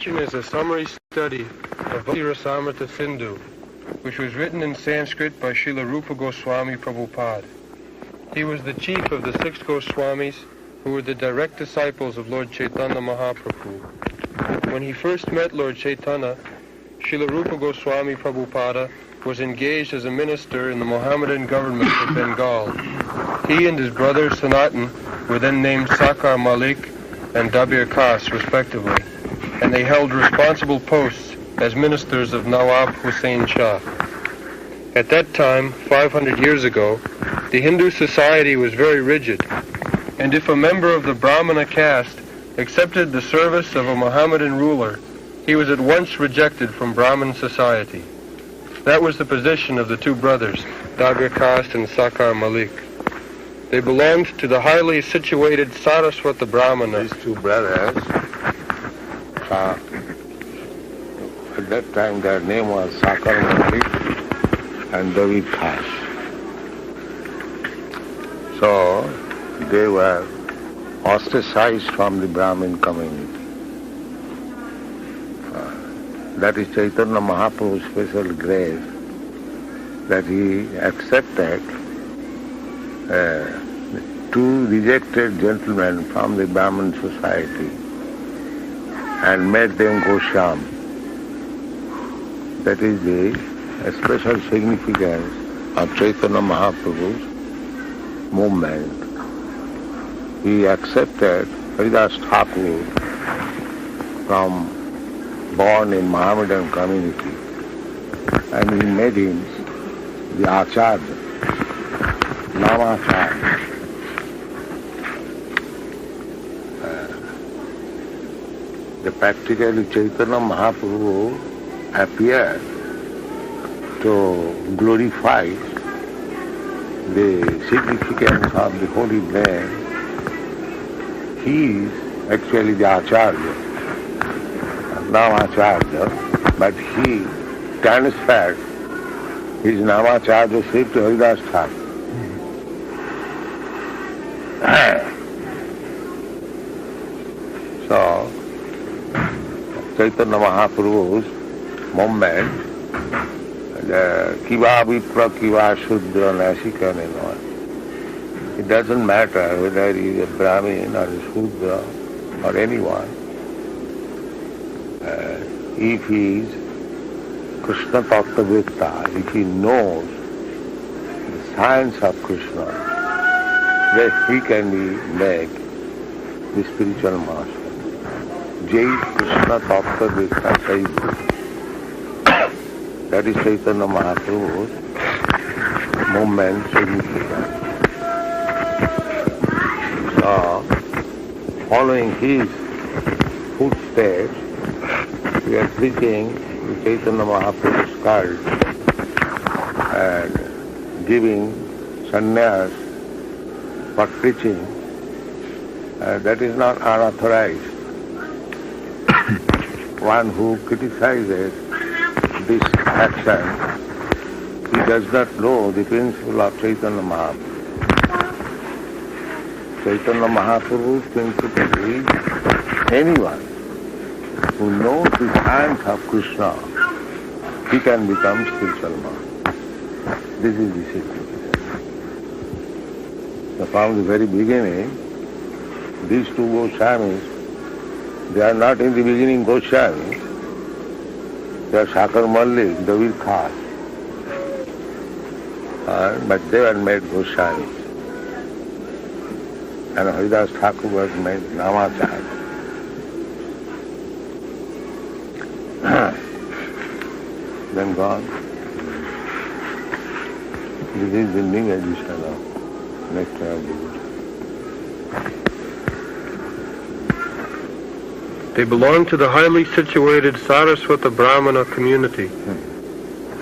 Renunciation is a summary study of Bhakti Rasamrita Sindhu, which was written in Sanskrit by Srila Rupa Goswami Prabhupada. He was the chief of the 6 Goswamis, who were the direct disciples of Lord Chaitanya Mahaprabhu. When he first met Lord Chaitanya, Srila Rupa Goswami Prabhupada was engaged as a minister in the Mohammedan government of Bengal. He and his brother Sanatan were then named Sakar Malik and Dabir Khas, respectively, and they held responsible posts as ministers of Nawab Hussain Shah. At that time, 500 years ago, the Hindu society was very rigid, and if a member of the Brahmana caste accepted the service of a Mohammedan ruler, he was at once rejected from Brahmin society. That was the position of the 2 brothers, Dabir Khas and Sakar Malik. They belonged to the highly situated Saraswata Brahmana. These 2 brothers, at that time their name was Sakar Malik and David Khas. So they were ostracized from the Brahmin community. That is Chaitanya Mahaprabhu's special grace, that he accepted 2 rejected gentlemen from the Brahmin society and made them Goswami. That is the special significance of Chaitanya Mahaprabhu's movement. He accepted Haridas Thakur from born in Mohammedan community, and he made him the Acharya, Namacharya. Practically Chaitanya Mahaprabhu appeared to glorify the significance of the holy name. He is actually the Acharya, Namacharya, but he transferred his Namacharya-ship to Haridas Thakur. So, Chaitanya Mahaprabhu's movement, Kiva Vipra, Kiva Shudra, Nasikan and all. It doesn't matter whether he is a Brahmin or a Shudra or anyone. If he is Krishna Tattva-Vitta, if he knows the science of Krishna, then he can be made the spiritual master. Jai Krishna Tattva-Vitta Saivu. That is Chaitanya Mahaprabhu's movement significance. So, following his footsteps, we are preaching the Chaitanya Mahaprabhu's cult and giving sannyas for preaching. That is not unauthorized. One who criticizes this action, he does not know the principle of Chaitanya Mahaprabhu. Chaitanya Mahaprabhu's principle is anyone who knows the science of Krishna, he can become spiritual master. This is the significance. So from the very beginning, these 2 Goswamis, they are not in the beginning Goswamis. They are Sakar Malik, David Khas. But they were made Goswamis. And Haridas Thakur was made Namacharya. Then gone. This is the new edition of next time. They belonged to the highly situated Saraswata Brahmana community,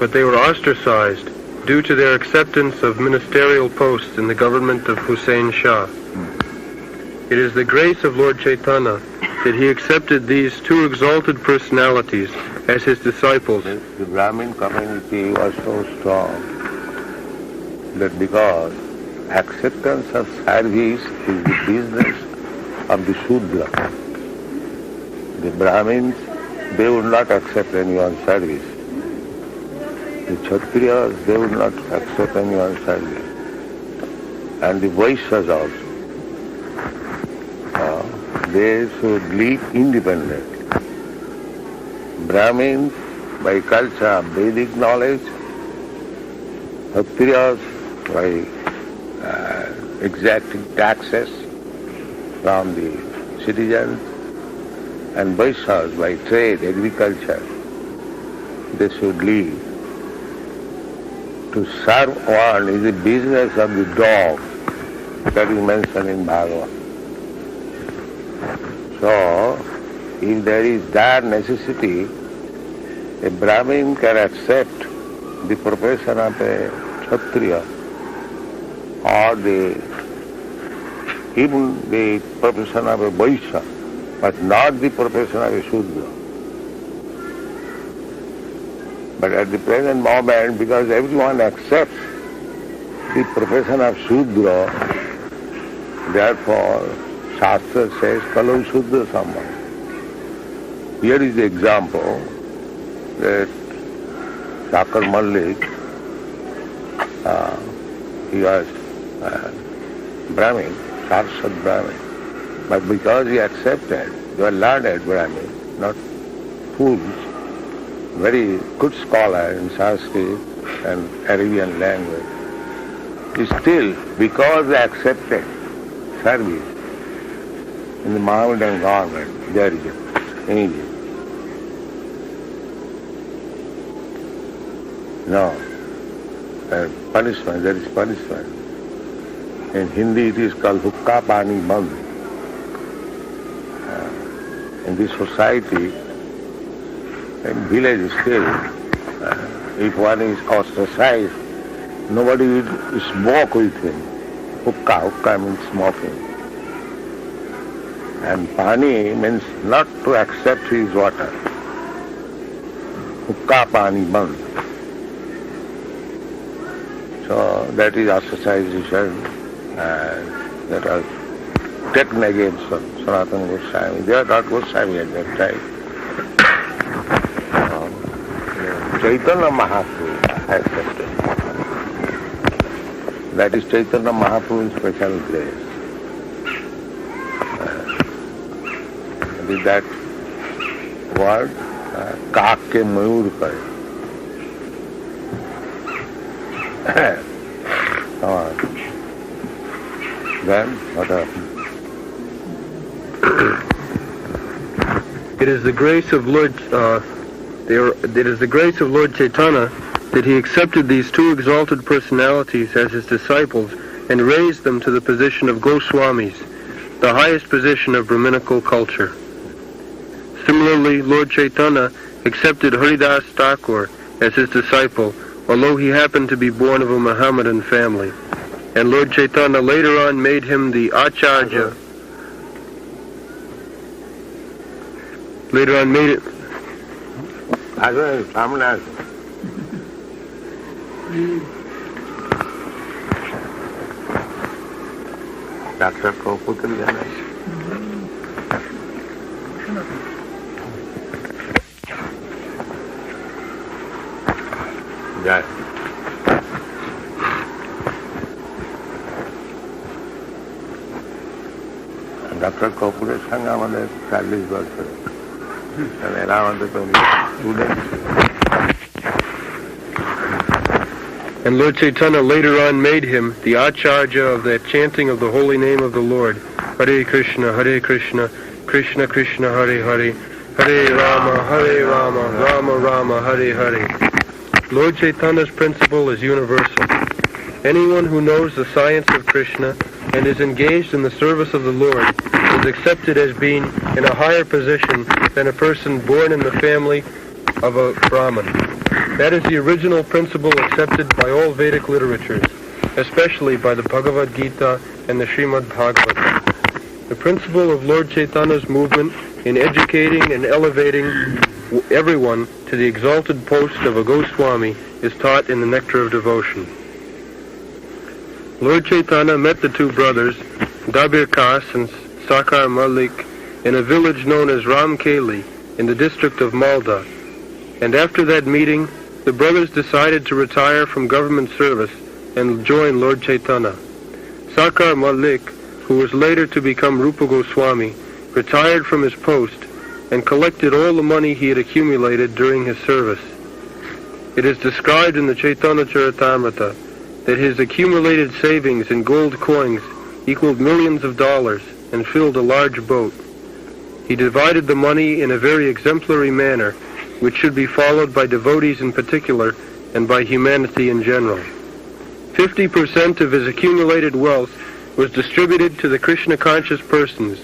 but they were ostracized due to their acceptance of ministerial posts in the government of Hussain Shah. It is the grace of Lord Chaitanya that he accepted these 2 exalted personalities as his disciples. The Brahmin community was so strong that because acceptance of service is the business of the Shudra, the Brahmins they would not accept anyone's service. The Kshatriyas, they would not accept anyone's service. And the Vaishyas also. They should live independently. Brahmins, by culture, Vedic knowledge. Kshatriyas, by exacting taxes from the citizens. And Vaishyas, by trade, agriculture. They should live. To serve one is the business of the dog, that is mentioned in Bhagavad. So, if there is dire necessity, a Brahmin can accept the profession of a Kshatriya or even the profession of a Vaishya, but not the profession of a Shudra. But at the present moment, because everyone accepts the profession of Shudra, therefore Shastra says, Kalau Shudra Sambhava. Here is the example that Shakar Malik, he was Brahmin, Sarsad Brahmin. But because he accepted, they were learned Brahmin, not fools, very good scholar in Sanskrit and Arabian language. Still, because they accepted service in the Mohammedan government, there is an India. No, punishment, there is punishment. In Hindi it is called hukka pani band. In this society, in village still, if one is ostracized, nobody will smoke with him. Hukka means smoking. And pani means not to accept his water. Hukka pani band. So that is ostracization, and that was taken against Sanatana Goswami. They are not Goswami at that time. Chaitanya Mahaprabhu accepted. That is Chaitanya Mahaprabhu's special place. With that word, kaak ke mayur kare. Then what happened? It is the grace of Lord Chaitanya that he accepted these two exalted personalities as his disciples and raised them to the position of Goswamis, the highest position of Brahminical culture. Similarly, Lord Chaitanya accepted Haridas Thakur as his disciple, although he happened to be born of a Mohammedan family. And Lord Chaitanya later on made him the Acharya. Later on made it. Dr. Kopukriya. Yeah. Dr. Kopukriya's sangha আমাদের 40 বছর। এরা আমাদের তো student. And Lord Chaitanya later on made him the Acharya of the chanting of the holy name of the Lord. Hare Krishna, Krishna Krishna, Hare Hare, Hare Rama, Rama Rama, Hare Hare. Lord Chaitanya's principle is universal. Anyone who knows the science of Krishna and is engaged in the service of the Lord is accepted as being in a higher position than a person born in the family of a Brahmin. That is the original principle accepted by all Vedic literatures, especially by the Bhagavad Gita and the Srimad Bhagavatam. The principle of Lord Chaitanya's movement in educating and elevating everyone to the exalted post of a Goswami is taught in the Nectar of Devotion. Lord Chaitanya met the two brothers, Dabir Kas and Sakar Malik, in a village known as Ramkeli in the district of Malda, and after that meeting, the brothers decided to retire from government service and join Lord Chaitanya. Sakar Malik, who was later to become Rupa Goswami, retired from his post and collected all the money he had accumulated during his service. It is described in the Chaitanya Charitamrita that his accumulated savings in gold coins equaled millions of dollars and filled a large boat. He divided the money in a very exemplary manner, which should be followed by devotees in particular and by humanity in general. 50% of his accumulated wealth was distributed to the Krishna-conscious persons,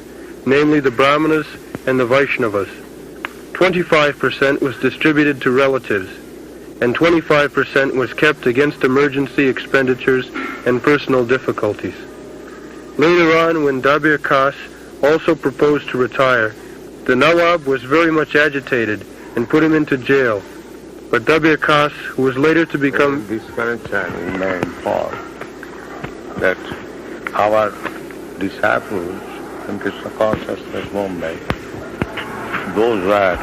namely the Brahmanas and the Vaishnavas. 25% was distributed to relatives, and 25% was kept against emergency expenditures and personal difficulties. Later on, when Dabir Khas also proposed to retire, the Nawab was very much agitated and put him into jail. But Dabir Khas, who was later to become... This connection is may inform that our disciples in Krishna consciousness movement, those who are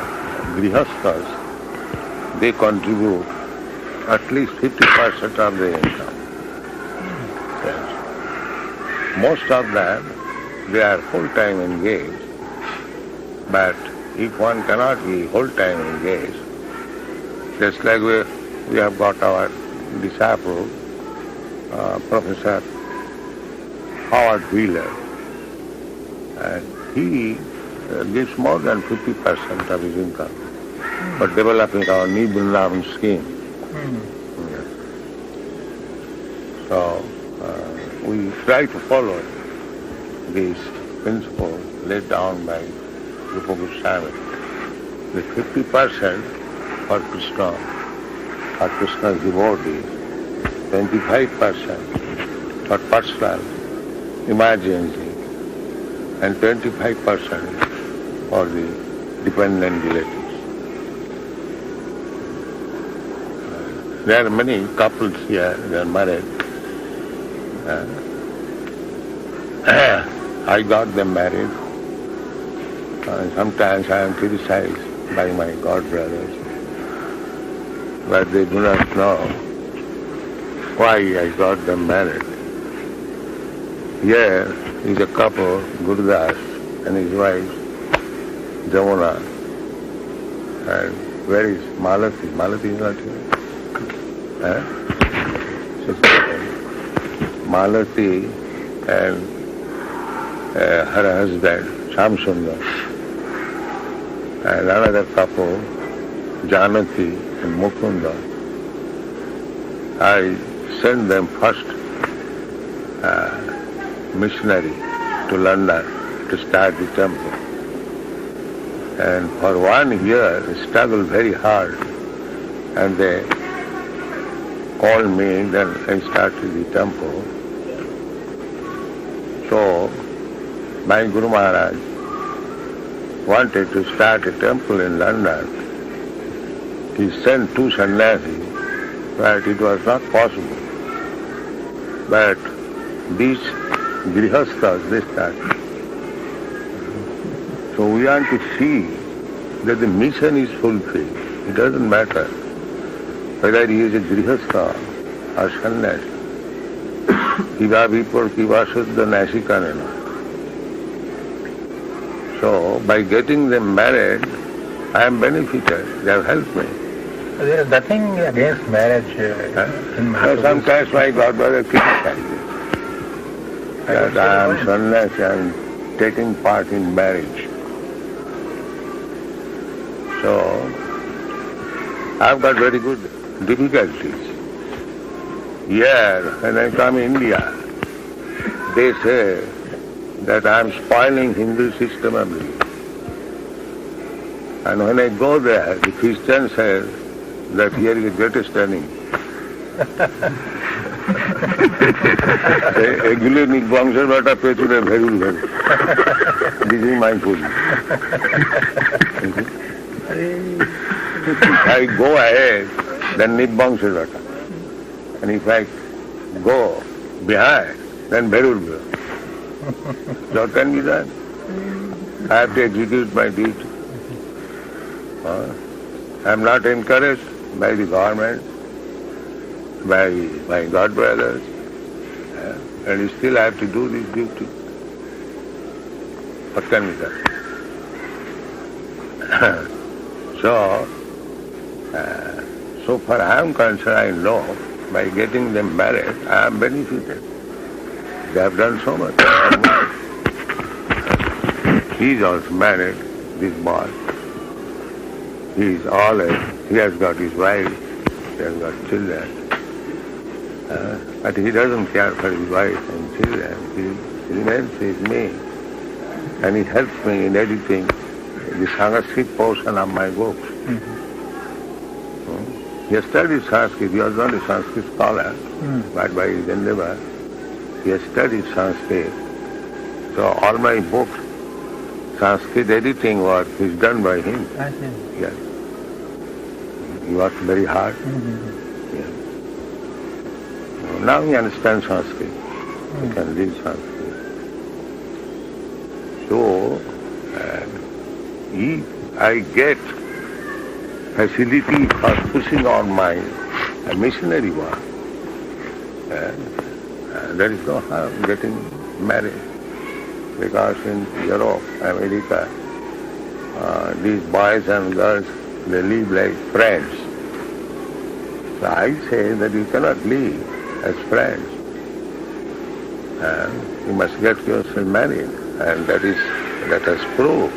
grihasthas, they contribute at least 50% of the income. Yes. Most of them, they are full-time engaged, but if one cannot be full-time engaged, just like we have got our disciple, Professor Howard Wheeler, and he gives more than 50% of his income for developing our New Vrindavan scheme. Yes. So we try to follow this principle laid down by Rupa Goswami. The 50% for Krishna, for Krishna's devotee, 25% for personal emergency, and 25% for the dependent relatives. There are many couples here, they are married. I got them married. Sometimes I am criticized by my godbrothers, but they do not know why I got them married. Here is a couple, Gurudas and his wife, Jamuna. And where is Malati? Malati is not here. Malati and her husband, Shamsundar, and another couple, Janati and Mukunda. I sent them first missionary to London to start the temple. And for 1 year, they struggled very hard. And they called me, then I started the temple. So, my Guru Maharaj wanted to start a temple in London. He sent 2 sannyasis, but it was not possible. But these grihasthas, they started. So we want to see that the mission is fulfilled. It doesn't matter whether he is a grihastha or sannyasi. Kiva vipur kiva suddha nasikanena. So by getting them married, I am benefited. They have helped me. There is nothing against marriage in Mahaprabhu's... So sometimes my godbrother criticizes that I am sannyasi, I am taking part in marriage. So I've got very good difficulties. Here, when I come in India, they say that I am spoiling Hindu system of belief. And when I go there, the Christian says that here is the greatest enemy. Egulo nibbangser bata pechune bherul bherul. This is my position. If I go ahead, then nibbangser bata. And if I go behind, then bherul bherul. So what can be done? I have to execute my duty. I am not encouraged by the government, by my god brothers, and still I have to do this duty. What can be done? So far I am concerned, I know, by getting them married, I am benefited. They have done so much. He is also married, this boy. He has got his wife, he has got children. But he doesn't care for his wife and children. He remains with me. And he helps me in editing the Sanskrit portion of my books. He has studied Sanskrit. He was not a Sanskrit scholar, but by his endeavor, he has studied Sanskrit. So all my books, Sanskrit editing work is done by him. I see. Yes. He worked very hard. Yes. Now he understands Sanskrit. He can read Sanskrit. So, if I get facility for pushing on my missionary work, there is no harm getting married. Because in Europe, America, these boys and girls, they live like friends. So I say that you cannot live as friends. You must get yourself married, and that has proved.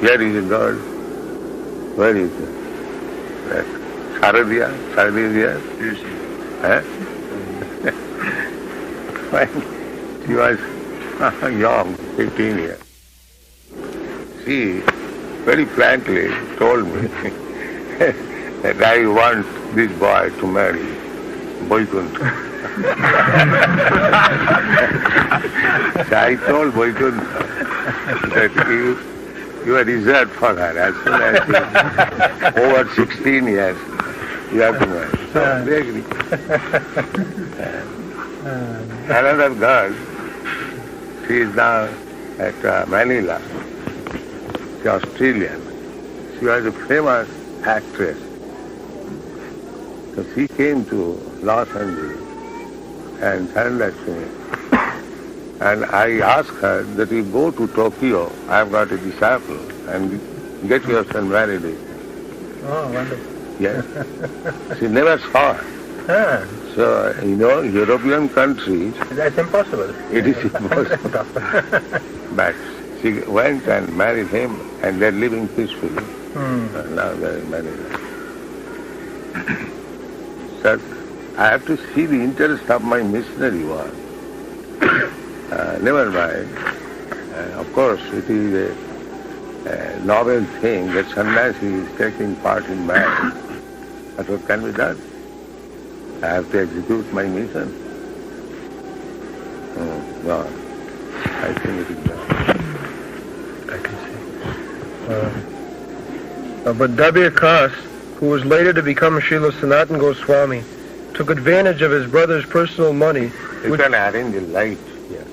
Here is a girl. Where is it? Saradiya? She was young, 15 years. She very frankly told me that I want this boy to marry Vaikuntha. So I told Vaikuntha that you are reserved for her. As soon as she is over 16 years, you have to marry. So they agree. Another girl, she is now at Manila. She is Australian. She was a famous actress. So she came to Los Angeles and surrendered to me. And I asked her that you go to Tokyo, I have got a disciple, and get yourself married with him. Oh, wonderful. Yes. She never saw her. So, European countries... That's impossible. It is impossible. But she went and married him, and they're living peacefully. Now they're married. So, I have to see the interest of my missionary work. Never mind. Of course, it is a novel thing that sannyasi is taking part in marriage. But what can be done? I have to execute my mission. God, I think it is done. I can see. But Dabir Khas, who was later to become Srila Sanatan Goswami, took advantage of his brother's personal money, You can arrange a light here.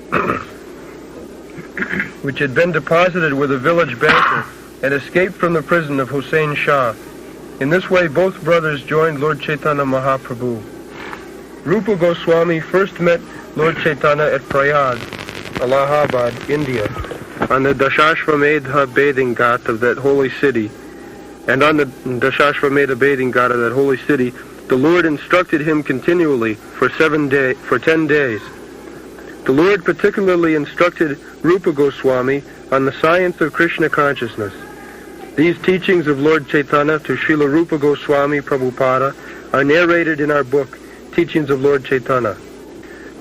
which had been deposited with a village banker, and escaped from the prison of Hussain Shah. In this way, both brothers joined Lord Chaitanya Mahaprabhu. Rupa Goswami first met Lord Chaitanya at Prayag, Allahabad, India, on the Dashashvamedha bathing ghat of that holy city. And on the Dashashvamedha bathing ghat of that holy city, the Lord instructed him continually for 10 days. The Lord particularly instructed Rupa Goswami on the science of Krishna consciousness. These teachings of Lord Chaitanya to Srila Rupa Goswami Prabhupada are narrated in our book, Teachings of Lord Chaitanya.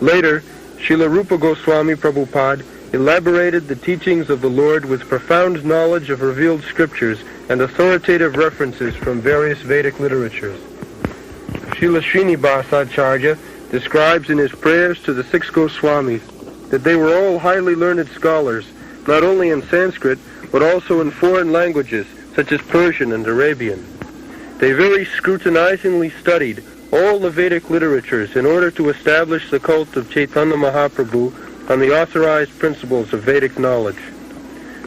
Later, Srila Rupa Goswami Prabhupada elaborated the teachings of the Lord with profound knowledge of revealed scriptures and authoritative references from various Vedic literatures. Srila Srinivasa Acharya describes in his prayers to the 6 Goswamis that they were all highly learned scholars, not only in Sanskrit, but also in foreign languages, such as Persian and Arabian. They very scrutinizingly studied all the Vedic literatures in order to establish the cult of Chaitanya Mahaprabhu on the authorized principles of Vedic knowledge.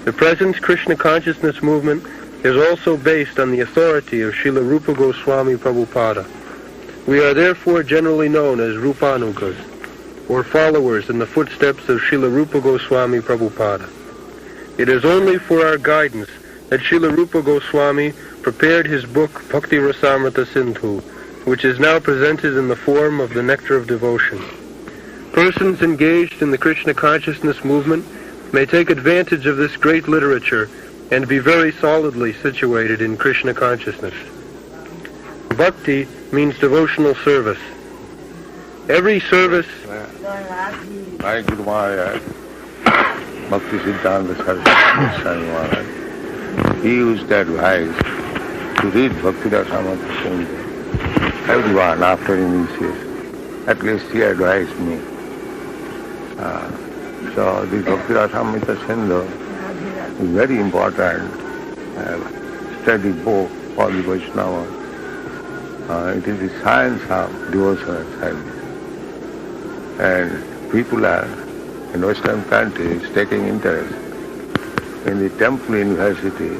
The present Krishna consciousness movement is also based on the authority of Srila Rupa Goswami Prabhupada. We are therefore generally known as Rupanugas, or followers in the footsteps of Srila Rupa Goswami Prabhupada. It is only for our guidance that Srila Rupa Goswami prepared his book Bhakti Rasamrita Sindhu, which is now presented in the form of the Nectar of Devotion. Persons engaged in the Krishna consciousness movement may take advantage of this great literature and be very solidly situated in Krishna consciousness. Bhakti means devotional service. Every service... My Guru Maharaj, Bhakti Siddhanta Saraswati Swami Maharaj, he used to advise to read Bhakti Rasamrita Sindhu. Everyone after initiation. At least he advised me. So the Bhakti Rasamrita Sindhu is very important study book for the Vaishnava. It is the science of devotional service. And people are in Western countries taking interest. In the Temple University,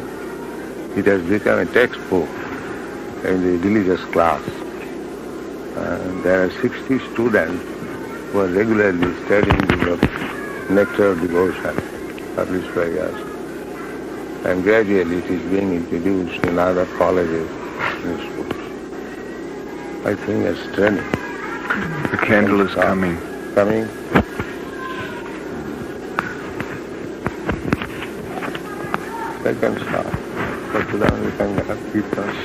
it has become a textbook in the religious class. There are 60 students who are regularly studying the book Nectar of Devotion, published by us. And gradually it is being introduced in other colleges and schools. I think it's trending. The candle is coming. Coming? Second stop. But then we can keep us.